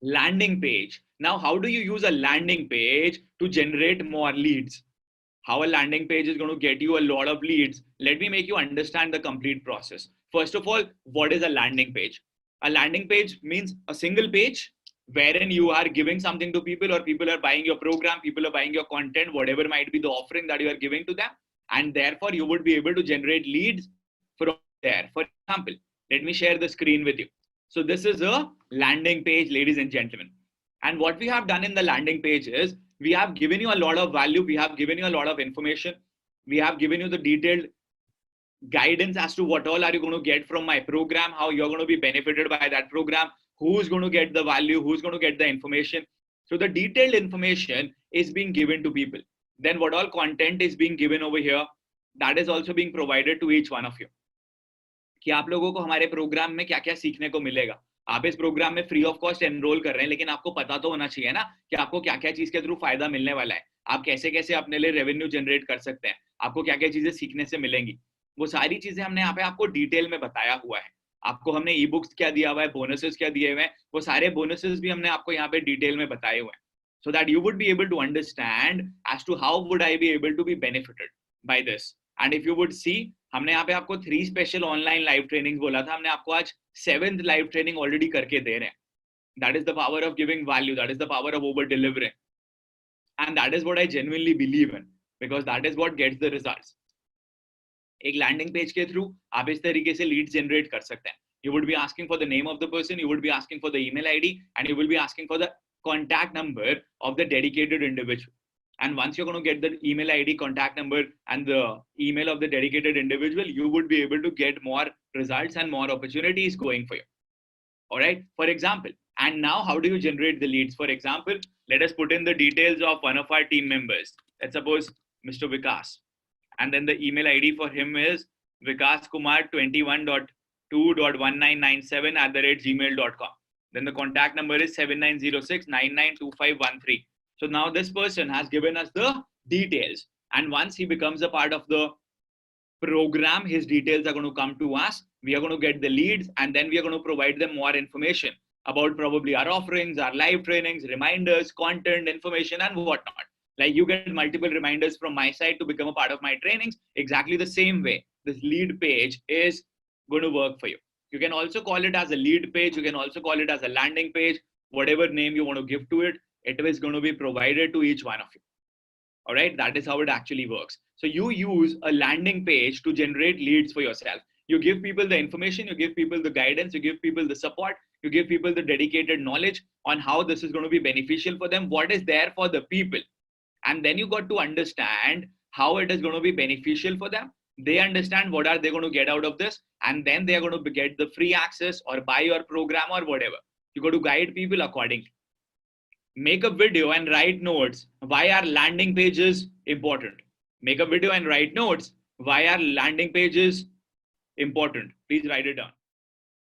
landing page. Now, how do you use a landing page to generate more leads? How a landing page is going to get you a lot of leads. Let me make you understand the complete process. First of all, what is a landing page? A landing page means a single page wherein you are giving something to people, or people are buying your program, people are buying your content, whatever might be the offering that you are giving to them. And therefore, you would be able to generate leads from there. For example, let me share the screen with you. So this is a landing page, ladies and gentlemen. And what we have done in the landing page is we have given you a lot of value. We have given you a lot of information. We have given you the detailed guidance as to what all are you going to get from my program, how you're going to be benefited by that program, who's going to get the value, who's going to get the information. So the detailed information is being given to people. Then what all content is being given over here, that is also being provided to each one of you. कि आप लोगों को हमारे programme में क्या क्या सीखने को मिलेगा. आप इस प्रोग्राम में फ्री ऑफ कॉस्ट एनरोल कर रहे हैं, लेकिन आपको पता तो होना चाहिए ना कि आपको क्या क्या चीज के थ्रू फायदा मिलने वाला है, आप कैसे कैसे अपने लिए रेवेन्यू जनरेट कर सकते हैं, आपको क्या क्या चीजें सीखने से मिलेंगी. वो सारी चीजें हमने यहाँ पे आपको डिटेल में बताया हुआ है. आपको हमने ई बुक्स क्या दिया हुआ है, बोनसेस क्या दिए हुए हैं, वो सारे बोनसेस भी हमने आपको यहाँ पे डिटेल में बताए हुए हैं, so that you would be able to understand as to how would I be able to be benefited by this. And if you would see, हमने यहाँ पे आपको 3 स्पेशल ऑनलाइन लाइव ट्रेनिंग बोला था, हमने आपको आज 7th लाइव ट्रेनिंग ऑलरेडी करके दे रहे हैं. That is the power of giving value. That is the power of over delivering. And that is what I genuinely believe in, because that is what gets the results. एक landing page के through आप इस तरीके से leads generate कर सकते हैं. You would be asking for the name of the person, you would be asking for the email ID, and you will be asking for the contact number of the dedicated individual. And once you're going to get the email ID, contact number, and the email of the dedicated individual, you would be able to get more results and more opportunities going for you. All right. For example, and now how do you generate the leads? For example, let us put in the details of one of our team members. Let's suppose Mr. Vikas. And then the email ID for him is vikaskumar21.2.1997@gmail.com. Then the contact number is 7906992513. So now this person has given us the details. And once he becomes a part of the program, his details are going to come to us. We are going to get the leads, and then we are going to provide them more information about probably our offerings, our live trainings, reminders, content, information, and whatnot. Like you get multiple reminders from my side to become a part of my trainings. Exactly the same way, this lead page is going to work for you. You can also call it as a lead page. You can also call it as a landing page, whatever name you want to give to it. It is going to be provided to each one of you. All right. That is how it actually works. So you use a landing page to generate leads for yourself. You give people the information, you give people the guidance, you give people the support, you give people the dedicated knowledge on how this is going to be beneficial for them, what is there for the people. And then you got to understand how it is going to be beneficial for them. They understand what are they going to get out of this, and then they are going to get the free access or buy your program or whatever. You got to guide people accordingly. Make a video and write notes why are landing pages important. Make a video and write notes why are landing pages important. Please write it down.